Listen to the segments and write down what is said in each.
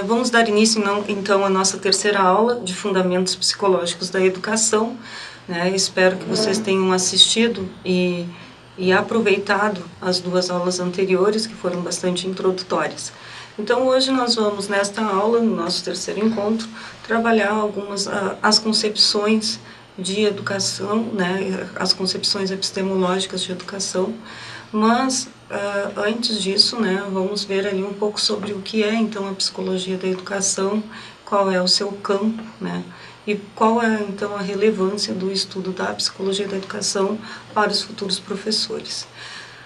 Vamos dar início, então, à nossa terceira aula de Fundamentos Psicológicos da Educação. Espero que vocês tenham assistido e aproveitado as duas aulas anteriores, que foram bastante introdutórias. Então, hoje nós vamos, nesta aula, no nosso terceiro encontro, trabalhar as concepções de educação, as concepções epistemológicas de educação, mas antes disso, vamos ver ali um pouco sobre o que é então a psicologia da educação, qual é o seu campo, e qual é então a relevância do estudo da psicologia da educação para os futuros professores.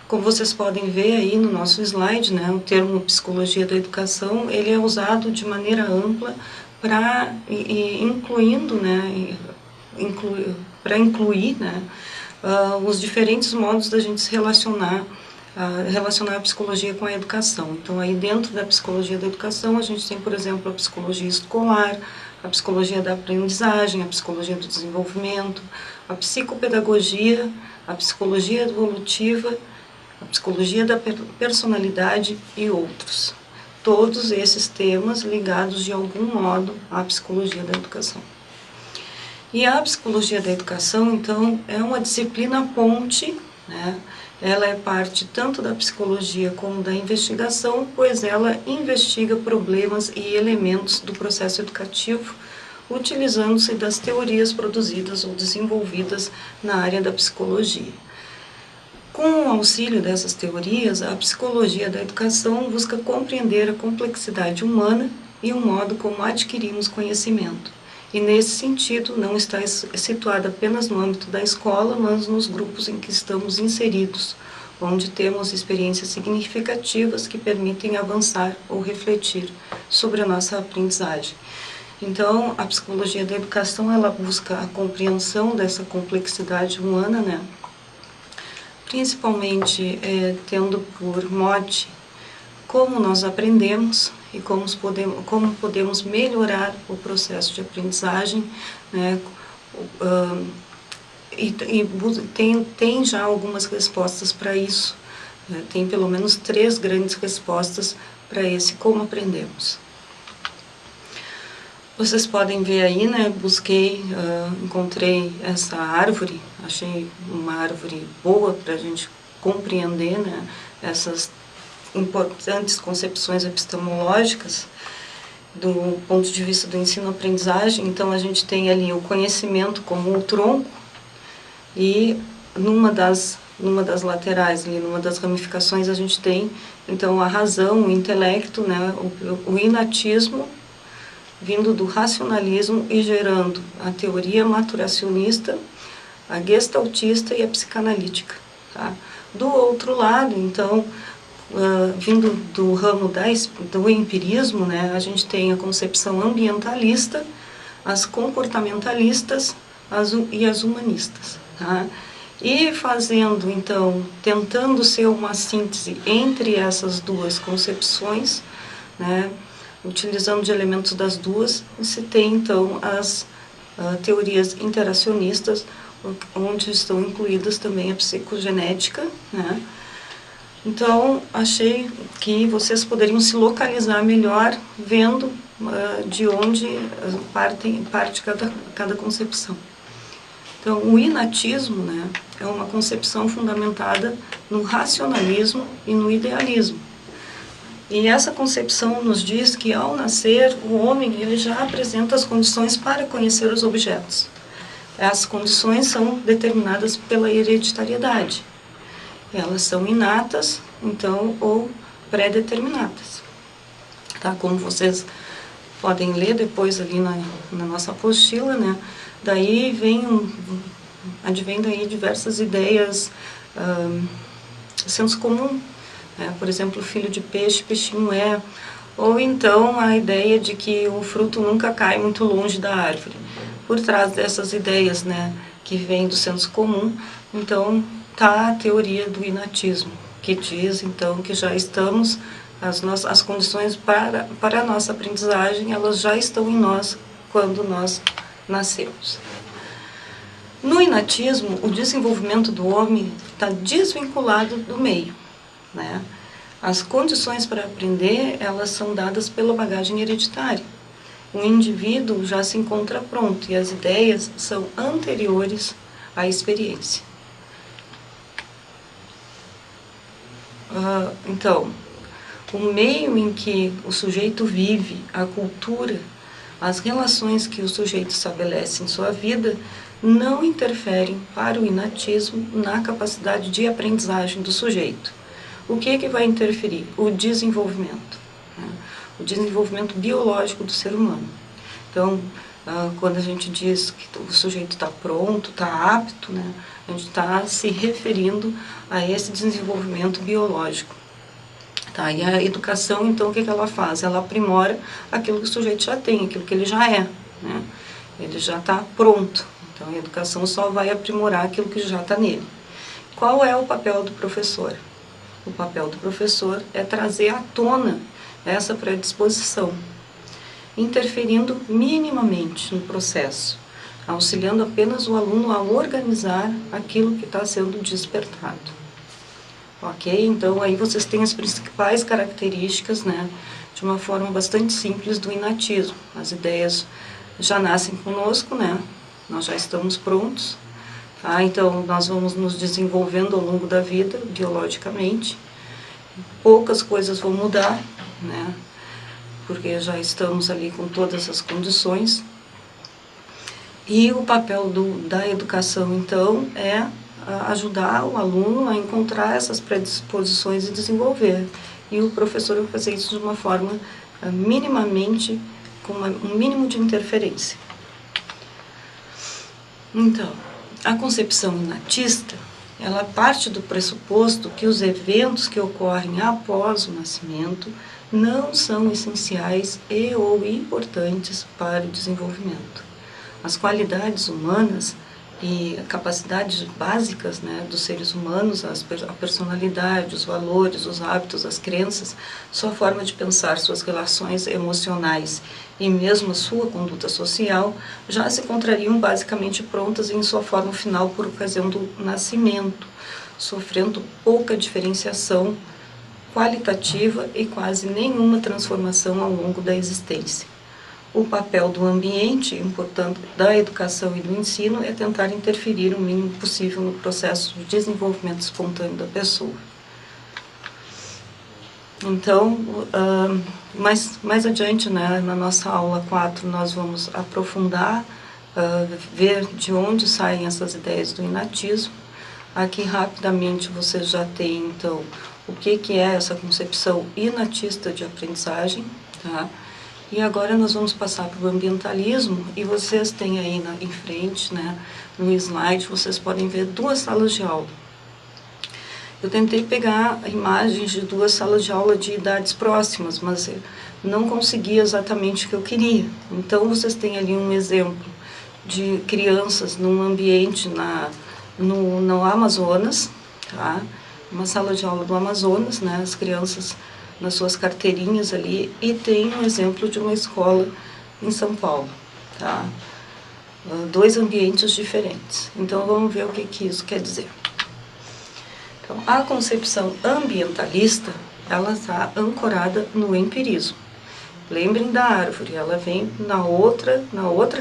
Como vocês podem ver aí no nosso slide, o termo psicologia da educação, ele é usado de maneira ampla para incluir os diferentes modos da gente se relacionar a psicologia com a educação. Então, aí dentro da psicologia da educação, a gente tem, por exemplo, a psicologia escolar, a psicologia da aprendizagem, a psicologia do desenvolvimento, a psicopedagogia, a psicologia evolutiva, a psicologia da personalidade e outros. Todos esses temas ligados de algum modo à psicologia da educação. E a psicologia da educação, então, é uma disciplina ponte, Ela é parte tanto da psicologia como da investigação, pois ela investiga problemas e elementos do processo educativo, utilizando-se das teorias produzidas ou desenvolvidas na área da psicologia. Com o auxílio dessas teorias, a psicologia da educação busca compreender a complexidade humana e o modo como adquirimos conhecimento. E, nesse sentido, não está situada apenas no âmbito da escola, mas nos grupos em que estamos inseridos, onde temos experiências significativas que permitem avançar ou refletir sobre a nossa aprendizagem. Então, a psicologia da educação, ela busca a compreensão dessa complexidade humana, principalmente tendo por mote como nós aprendemos e como podemos melhorar o processo de aprendizagem, tem já algumas respostas para isso, tem pelo menos 3 grandes respostas para esse como aprendemos. Vocês podem ver aí, encontrei essa árvore, achei uma árvore boa para a gente compreender, essas importantes concepções epistemológicas do ponto de vista do ensino-aprendizagem. Então, a gente tem ali o conhecimento como o tronco e numa das laterais, ali, numa das ramificações, a gente tem, então, a razão, o intelecto, o inatismo, vindo do racionalismo e gerando a teoria maturacionista, a gestaltista e a psicanalítica. Do outro lado, então, vindo do ramo do empirismo, a gente tem a concepção ambientalista, as comportamentalistas e as humanistas. E fazendo, então, tentando ser uma síntese entre essas duas concepções, utilizando de elementos das duas, se tem, então, as teorias interacionistas, onde estão incluídas também a psicogenética, Então, achei que vocês poderiam se localizar melhor vendo de onde parte cada concepção. Então, o inatismo, é uma concepção fundamentada no racionalismo e no idealismo. E essa concepção nos diz que, ao nascer, o homem ele já apresenta as condições para conhecer os objetos. As condições são determinadas pela hereditariedade. Elas são inatas, então, ou pré-determinadas. Como vocês podem ler depois ali na nossa apostila, daí advém daí diversas ideias, senso comum, por exemplo, filho de peixe, peixinho é, ou então a ideia de que o fruto nunca cai muito longe da árvore. Por trás dessas ideias, que vêm do senso comum, então, está a teoria do inatismo, que diz, então, que já estamos, as condições para a nossa aprendizagem, elas já estão em nós quando nós nascemos. No inatismo, o desenvolvimento do homem está desvinculado do meio, As condições para aprender, elas são dadas pela bagagem hereditária. O indivíduo já se encontra pronto e as ideias são anteriores à experiência. Então, o meio em que o sujeito vive, a cultura, as relações que o sujeito estabelece em sua vida não interferem para o inatismo na capacidade de aprendizagem do sujeito. O que é que vai interferir? O desenvolvimento, né? O desenvolvimento biológico do ser humano. Então, quando a gente diz que o sujeito está pronto, está apto, né, a gente está se referindo a esse desenvolvimento biológico. Tá? E a educação, então, o que ela faz? Ela aprimora aquilo que o sujeito já tem, aquilo que ele já é, né? Ele já está pronto. Então, a educação só vai aprimorar aquilo que já está nele. Qual é o papel do professor? O papel do professor é trazer à tona essa predisposição, interferindo minimamente no processo, auxiliando apenas o aluno a organizar aquilo que está sendo despertado. Ok? Então, aí vocês têm as principais características, né, de uma forma bastante simples do inatismo. As ideias já nascem conosco, né, nós já estamos prontos, tá? Então, nós vamos nos desenvolvendo ao longo da vida, biologicamente. Poucas coisas vão mudar, né, porque já estamos ali com todas as condições. E o papel da educação, então, é ajudar o aluno a encontrar essas predisposições e desenvolver. E o professor vai fazer isso de uma forma minimamente, com um mínimo de interferência. Então, a concepção inatista, ela parte do pressuposto que os eventos que ocorrem após o nascimento não são essenciais e ou importantes para o desenvolvimento. As qualidades humanas e capacidades básicas, né, dos seres humanos, a personalidade, os valores, os hábitos, as crenças, sua forma de pensar, suas relações emocionais e mesmo a sua conduta social já se encontrariam basicamente prontas em sua forma final por ocasião do nascimento, sofrendo pouca diferenciação qualitativa e quase nenhuma transformação ao longo da existência. O papel do ambiente, portanto, da educação e do ensino, é tentar interferir o mínimo possível no processo de desenvolvimento espontâneo da pessoa. Então, mais adiante, né, na nossa aula 4, nós vamos aprofundar, ver de onde saem essas ideias do inatismo. Aqui, rapidamente, vocês já têm, então, o que é essa concepção inatista de aprendizagem, tá? E agora nós vamos passar para o ambientalismo, e vocês têm aí em frente, né, no slide, vocês podem ver 2 salas de aula. Eu tentei pegar imagens de 2 salas de aula de idades próximas, mas não consegui exatamente o que eu queria. Então, vocês têm ali um exemplo de crianças num ambiente no Amazonas, tá? Uma sala de aula do Amazonas, né, as crianças nas suas carteirinhas ali, e tem um exemplo de uma escola em São Paulo, tá? 2 ambientes diferentes. Então, vamos ver o que isso quer dizer. Então, a concepção ambientalista, ela está ancorada no empirismo. Lembrem da árvore, ela vem na outra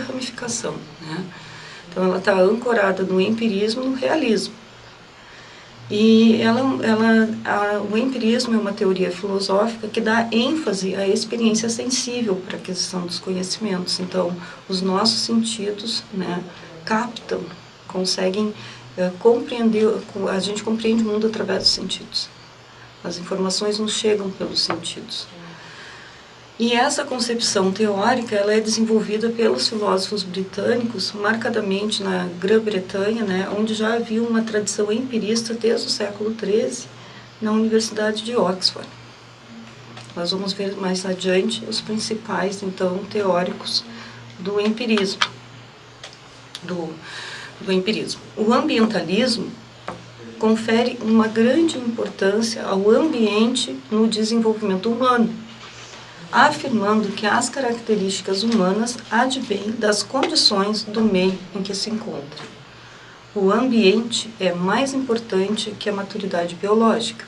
ramificação, né? Então, ela está ancorada no empirismo, no realismo. E o empirismo é uma teoria filosófica que dá ênfase à experiência sensível para a aquisição dos conhecimentos. Então, os nossos sentidos, né, captam, conseguem compreender, a gente compreende o mundo através dos sentidos. As informações nos chegam pelos sentidos. E essa concepção teórica, ela é desenvolvida pelos filósofos britânicos, marcadamente na Grã-Bretanha, né, onde já havia uma tradição empirista desde o século XIII, na Universidade de Oxford. Nós vamos ver mais adiante os principais, então, teóricos do empirismo. Do empirismo. O ambientalismo confere uma grande importância ao ambiente no desenvolvimento humano, afirmando que as características humanas advêm das condições do meio em que se encontra. O ambiente é mais importante que a maturidade biológica.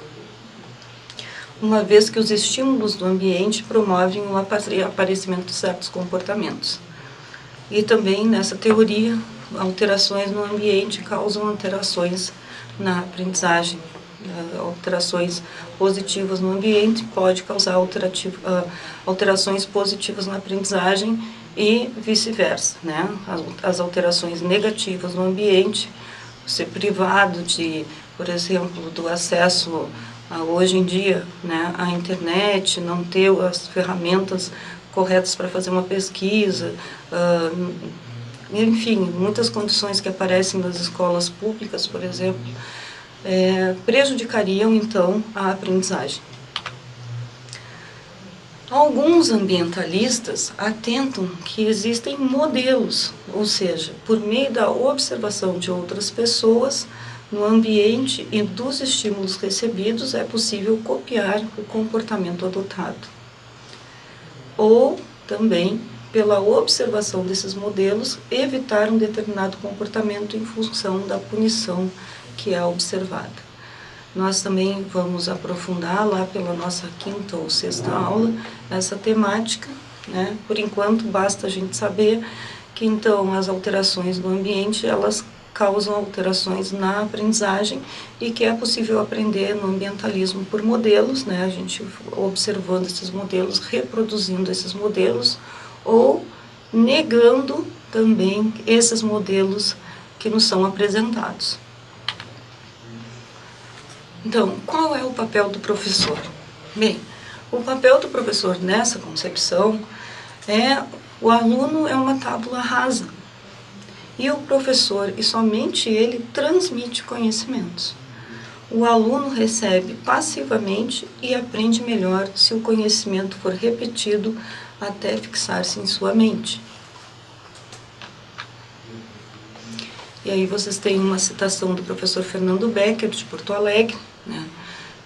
uma vez que os estímulos do ambiente promovem o aparecimento de certos comportamentos. E também, nessa teoria, alterações no ambiente causam alterações na aprendizagem. Alterações positivas no ambiente pode causar alterações positivas na aprendizagem e vice-versa, né? As alterações negativas no ambiente, ser privado de, por exemplo, do acesso hoje em dia, né, à internet, não ter as ferramentas corretas para fazer uma pesquisa, enfim, muitas condições que aparecem nas escolas públicas, por exemplo, prejudicariam, então, a aprendizagem. Alguns ambientalistas atentam que existem modelos, ou seja, por meio da observação de outras pessoas no ambiente e dos estímulos recebidos, é possível copiar o comportamento adotado. Ou, também, pela observação desses modelos, evitar um determinado comportamento em função da punição que é observada. Nós também vamos aprofundar lá pela nossa 5ª ou 6ª aula essa temática, né? Por enquanto, basta a gente saber que, então, as alterações no ambiente, elas causam alterações na aprendizagem e que é possível aprender no ambientalismo por modelos, né? A gente observando esses modelos, reproduzindo esses modelos ou negando também esses modelos que nos são apresentados. Então, qual é o papel do professor? Bem, o papel do professor nessa concepção o aluno é uma tábula rasa. E o professor, e somente ele, transmite conhecimentos. O aluno recebe passivamente e aprende melhor se o conhecimento for repetido até fixar-se em sua mente. E aí vocês têm uma citação do professor Fernando Becker, de Porto Alegre, né,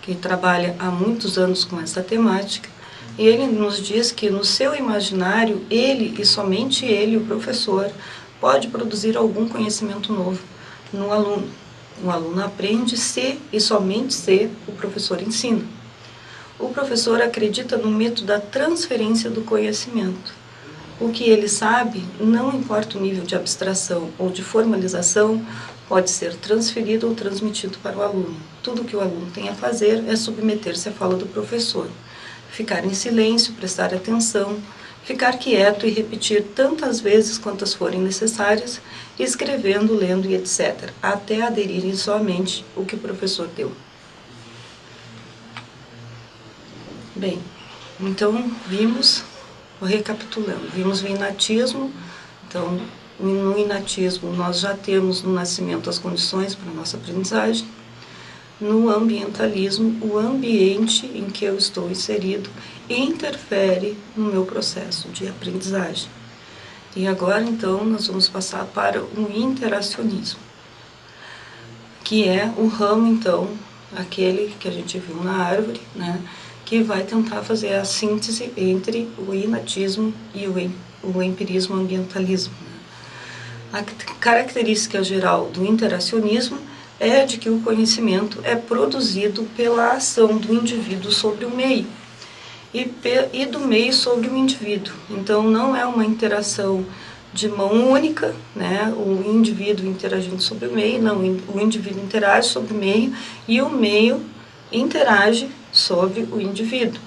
que trabalha há muitos anos com essa temática, e ele nos diz que no seu imaginário, ele e somente ele, o professor, pode produzir algum conhecimento novo no aluno. O aluno aprende se e somente se o professor ensina. O professor acredita no método da transferência do conhecimento. O que ele sabe, não importa o nível de abstração ou de formalização, pode ser transferido ou transmitido para o aluno. Tudo que o aluno tem a fazer é submeter-se à fala do professor, ficar em silêncio, prestar atenção, ficar quieto e repetir tantas vezes quantas forem necessárias, escrevendo, lendo e etc., até aderir em sua mente o que o professor deu. Bem, então recapitulando, vimos o inatismo. Então, no inatismo nós já temos no nascimento as condições para a nossa aprendizagem. No ambientalismo, o ambiente em que eu estou inserido interfere no meu processo de aprendizagem. E agora, então, nós vamos passar para o interacionismo, que é o ramo, então, aquele que a gente viu na árvore, né, que vai tentar fazer a síntese entre o inatismo e o empirismo ambientalismo. A característica geral do interacionismo é de que o conhecimento é produzido pela ação do indivíduo sobre o meio e do meio sobre o indivíduo. Então, não é uma interação de mão única, né? O indivíduo interagindo sobre o meio, não, o indivíduo interage sobre o meio e o meio interage sobre o indivíduo.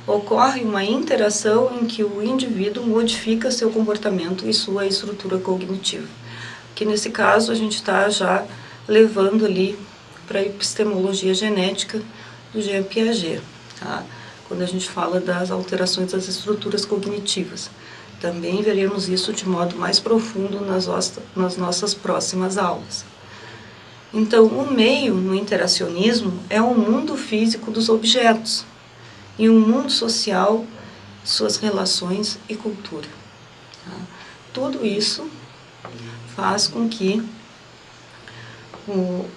Ocorre uma interação em que o indivíduo modifica seu comportamento e sua estrutura cognitiva, que nesse caso a gente está já levando ali para a epistemologia genética do Jean Piaget, tá? Quando a gente fala das alterações das estruturas cognitivas. Também veremos isso de modo mais profundo nas nossas próximas aulas. Então, o meio no interacionismo é o mundo físico dos objetos e o mundo social, suas relações e cultura. Tá? Tudo isso faz com que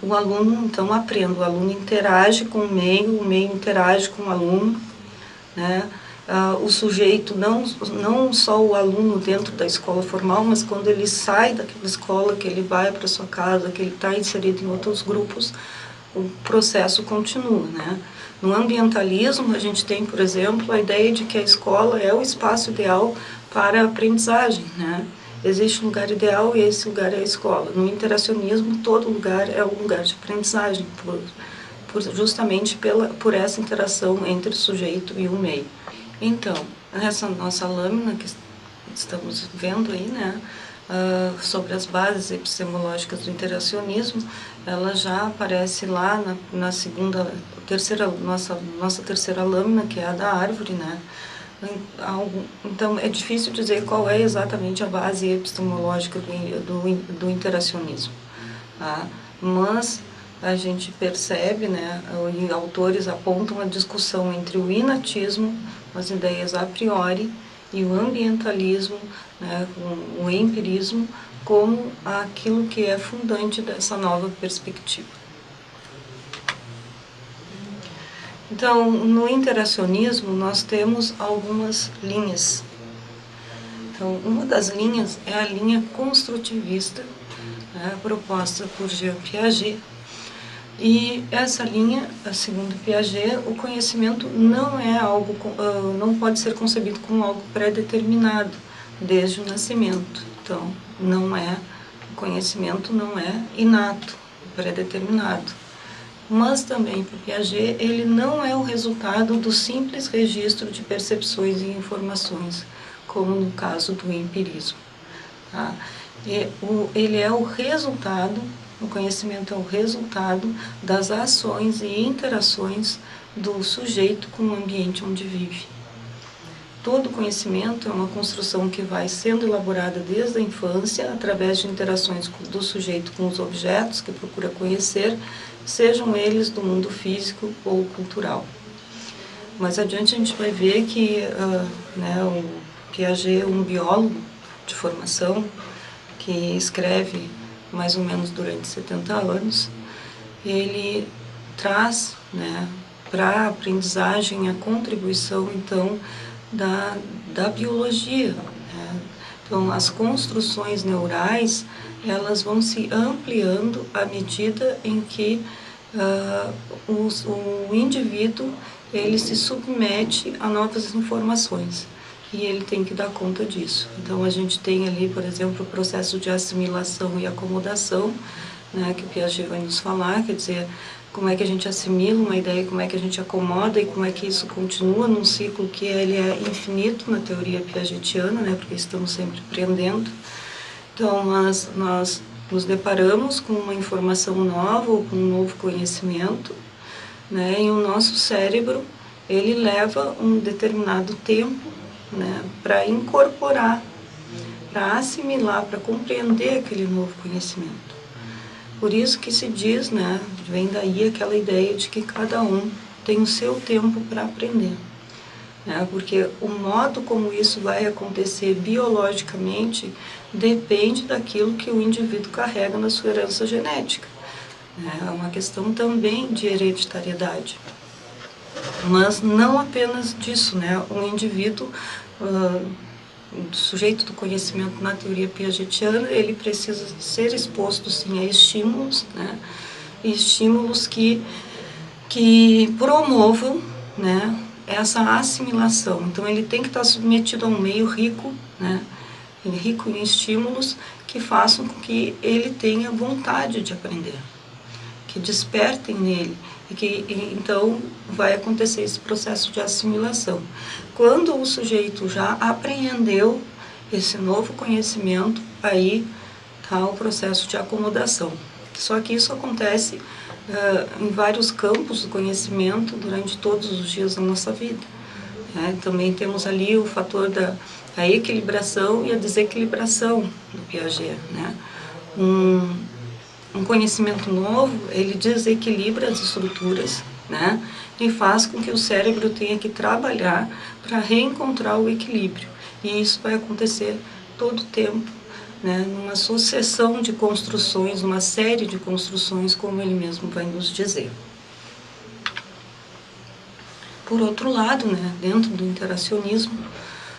o aluno, então, aprenda. O aluno interage com o meio interage com o aluno, né? O sujeito, não só o aluno dentro da escola formal, mas quando ele sai daquela escola, que ele vai para sua casa, que ele está inserido em outros grupos, o processo continua, né? No ambientalismo, a gente tem, por exemplo, a ideia de que a escola é o espaço ideal para a aprendizagem, né? Existe um lugar ideal e esse lugar é a escola. No interacionismo, todo lugar é um lugar de aprendizagem, justamente por essa interação entre o sujeito e o meio. Então, essa nossa lâmina que estamos vendo aí, né, sobre as bases epistemológicas do interacionismo, ela já aparece lá na nossa terceira lâmina, que é a da árvore, né. Então, é difícil dizer qual é exatamente a base epistemológica do interacionismo, tá? Mas a gente percebe, né, e autores apontam a discussão entre o inatismo, as ideias a priori, e o ambientalismo, né, o empirismo, como aquilo que é fundante dessa nova perspectiva. Então, no interacionismo, nós temos algumas linhas. Então, uma das linhas é a linha construtivista, né, proposta por Jean Piaget. E essa linha, segundo Piaget, o conhecimento não é algo, não pode ser concebido como algo pré-determinado desde o nascimento. Então, o conhecimento não é inato, pré-determinado. Mas também, para Piaget, ele não é o resultado do simples registro de percepções e informações, como no caso do empirismo. Tá? Ele é o resultado, o conhecimento é o resultado das ações e interações do sujeito com o ambiente onde vive. Todo conhecimento é uma construção que vai sendo elaborada desde a infância, através de interações do sujeito com os objetos que procura conhecer, sejam eles do mundo físico ou cultural. Mais adiante a gente vai ver que o Piaget é um biólogo de formação, que escreve mais ou menos durante 70 anos. Ele traz, né, para a aprendizagem a contribuição, então, da biologia, né? Então, as construções neurais, elas vão se ampliando à medida em que o indivíduo ele se submete a novas informações e ele tem que dar conta disso. Então, a gente tem ali, por exemplo, o processo de assimilação e acomodação, né, que o Piaget vai nos falar, quer dizer, como é que a gente assimila uma ideia, como é que a gente acomoda e como é que isso continua num ciclo que ele é infinito na teoria piagetiana, né, porque estamos sempre aprendendo. Então, nós nos deparamos com uma informação nova ou com um novo conhecimento, né, e o nosso cérebro, ele leva um determinado tempo, né, para incorporar, para assimilar, para compreender aquele novo conhecimento. Por isso que se diz, né, vem daí aquela ideia de que cada um tem o seu tempo para aprender, né, porque o modo como isso vai acontecer biologicamente depende daquilo que o indivíduo carrega na sua herança genética. É uma questão também de hereditariedade. Mas não apenas disso, né, um indivíduo, o sujeito do conhecimento na teoria piagetiana, ele precisa ser exposto, sim, a estímulos, né, estímulos que promovam, né, essa assimilação. Então, ele tem que estar submetido a um meio rico, né, rico em estímulos que façam com que ele tenha vontade de aprender, que despertem nele, e que então vai acontecer esse processo de assimilação. Quando o sujeito já apreendeu esse novo conhecimento, aí está o processo de acomodação. Só que isso acontece em vários campos do conhecimento durante todos os dias da nossa vida. Também temos ali o fator da equilibração e a desequilibração do Piaget, né? Um conhecimento novo, ele desequilibra as estruturas, né, e faz com que o cérebro tenha que trabalhar para reencontrar o equilíbrio. E isso vai acontecer todo o tempo, né, numa sucessão de construções, uma série de construções, como ele mesmo vai nos dizer. Por outro lado, né, dentro do interacionismo,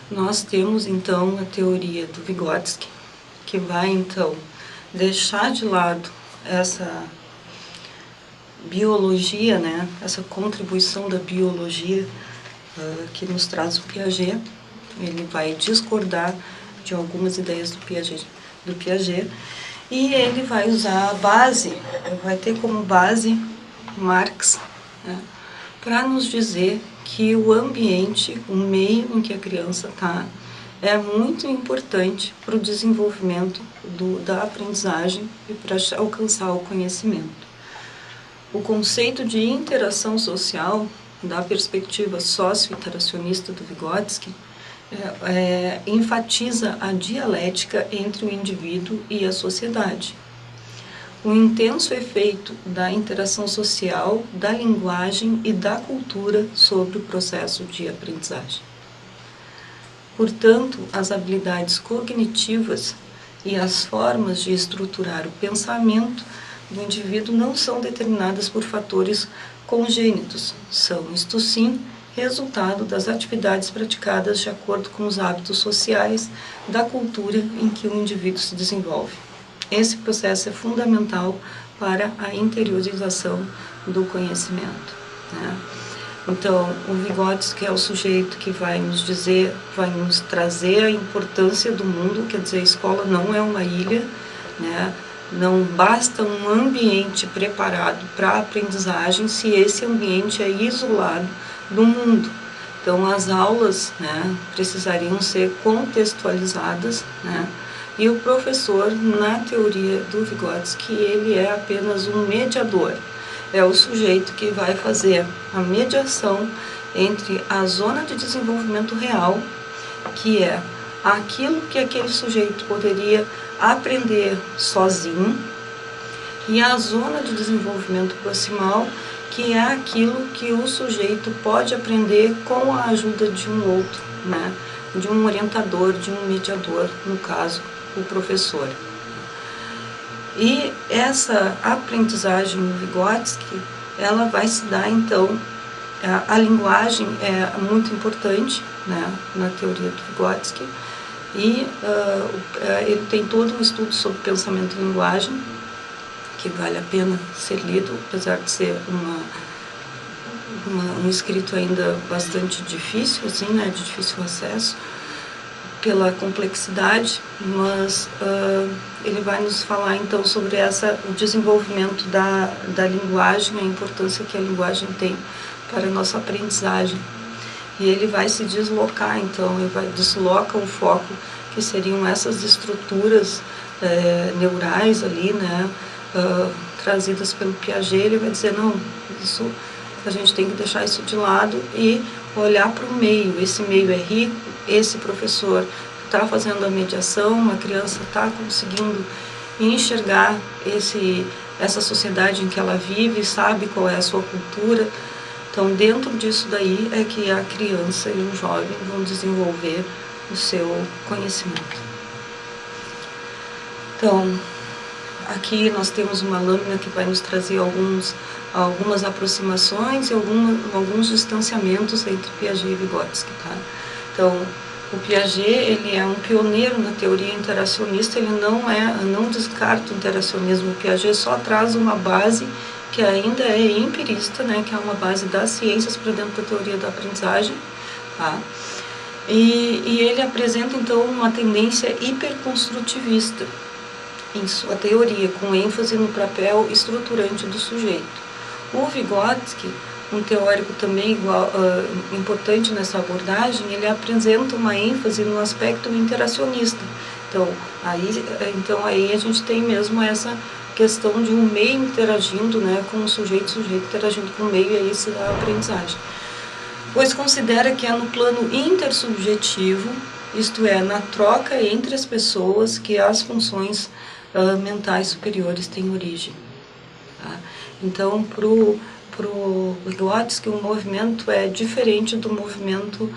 nós temos então a teoria do Vygotsky, que vai então deixar de lado biologia, né, essa contribuição da biologia que nos traz o Piaget. Ele vai discordar de algumas ideias do Piaget, e ele vai usar a base, vai ter como base Marx, né, para nos dizer que o ambiente, o meio em que a criança está, é muito importante para o desenvolvimento da aprendizagem e para alcançar o conhecimento. O conceito de interação social, da perspectiva socio-interacionista do Vygotsky, enfatiza a dialética entre o indivíduo e a sociedade. O intenso efeito da interação social, da linguagem e da cultura sobre o processo de aprendizagem. Portanto, as habilidades cognitivas e as formas de estruturar o pensamento do indivíduo não são determinadas por fatores congênitos, são, isto sim, resultado das atividades praticadas de acordo com os hábitos sociais da cultura em que o indivíduo se desenvolve. Esse processo é fundamental para a interiorização do conhecimento, né? Então, o Vygotsky é o sujeito que vai nos dizer, vai nos trazer a importância do mundo, quer dizer, a escola não é uma ilha, né? Não basta um ambiente preparado para a aprendizagem se esse ambiente é isolado do mundo. Então, as aulas, né, precisariam ser contextualizadas, né? E o professor, na teoria do Vygotsky, ele é apenas um mediador. É o sujeito que vai fazer a mediação entre a zona de desenvolvimento real, que é aquilo que aquele sujeito poderia aprender sozinho, e a zona de desenvolvimento proximal, que é aquilo que o sujeito pode aprender com a ajuda de um outro, né? De um orientador, de um mediador, no caso, o professor. E essa aprendizagem no Vygotsky, ela vai se dar, então, a linguagem é muito importante, né, na teoria do Vygotsky, e ele tem todo um estudo sobre pensamento e linguagem, que vale a pena ser lido, apesar de ser um escrito ainda bastante difícil, assim, né, de difícil acesso, pela complexidade, mas ele vai nos falar então sobre o desenvolvimento da linguagem, a importância que a linguagem tem para a nossa aprendizagem. E ele vai se deslocar, então, ele desloca o foco, que seriam essas estruturas neurais ali, né, trazidas pelo Piaget. Ele vai dizer, não, isso, a gente tem que deixar isso de lado e olhar para o meio. Esse meio é rico, esse professor está fazendo a mediação, a criança está conseguindo enxergar essa sociedade em que ela vive, sabe qual é a sua cultura. Então, dentro disso daí é que a criança e o jovem vão desenvolver o seu conhecimento. Então, aqui nós temos uma lâmina que vai nos trazer algumas aproximações e alguns distanciamentos entre Piaget e Vygotsky, tá? Então, o Piaget, ele é um pioneiro na teoria interacionista, ele não descarta o interacionismo. O Piaget só traz uma base que ainda é empirista, né, que é uma base das ciências para dentro da teoria da aprendizagem, tá? E ele apresenta, então, uma tendência hiperconstrutivista em sua teoria, com ênfase no papel estruturante do sujeito. O Vygotsky, um teórico também importante nessa abordagem, ele apresenta uma ênfase no aspecto interacionista. Então aí a gente tem mesmo essa questão de um meio interagindo, né, com o sujeito interagindo com o meio, e aí se dá a aprendizagem. Pois considera que é no plano intersubjetivo, isto é, na troca entre as pessoas, que as funções mentais superiores têm origem. Tá? Então, para o Vygotsky, o movimento é diferente do movimento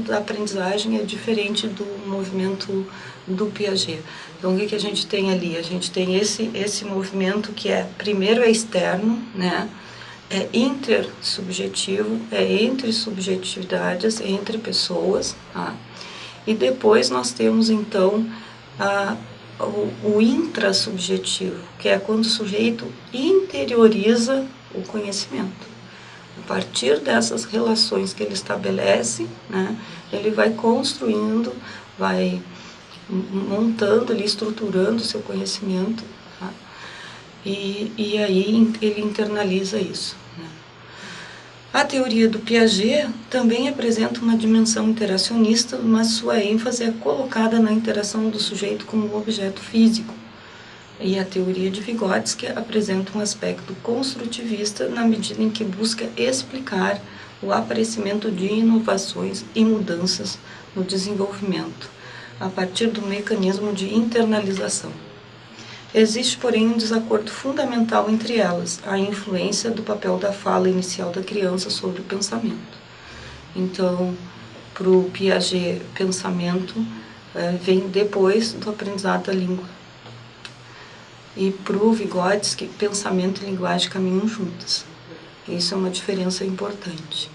da aprendizagem, é diferente do movimento do Piaget. Então, o que a gente tem ali? A gente tem esse movimento que primeiro é externo, né? É intersubjetivo, é entre subjetividades, entre pessoas, tá? E depois nós temos, então, o intrasubjetivo, que é quando o sujeito interioriza o conhecimento. A partir dessas relações que ele estabelece, né, ele vai construindo, vai montando, ali, estruturando o seu conhecimento, tá? E aí ele internaliza isso, né? A teoria do Piaget também apresenta uma dimensão interacionista, mas sua ênfase é colocada na interação do sujeito como objeto físico. E a teoria de Vygotsky apresenta um aspecto construtivista na medida em que busca explicar o aparecimento de inovações e mudanças no desenvolvimento, a partir do mecanismo de internalização. Existe, porém, um desacordo fundamental entre elas, a influência do papel da fala inicial da criança sobre o pensamento. Então, para o Piaget, pensamento vem depois do aprendizado da língua. E para o Vygotsky, pensamento e linguagem caminham juntas. Isso é uma diferença importante.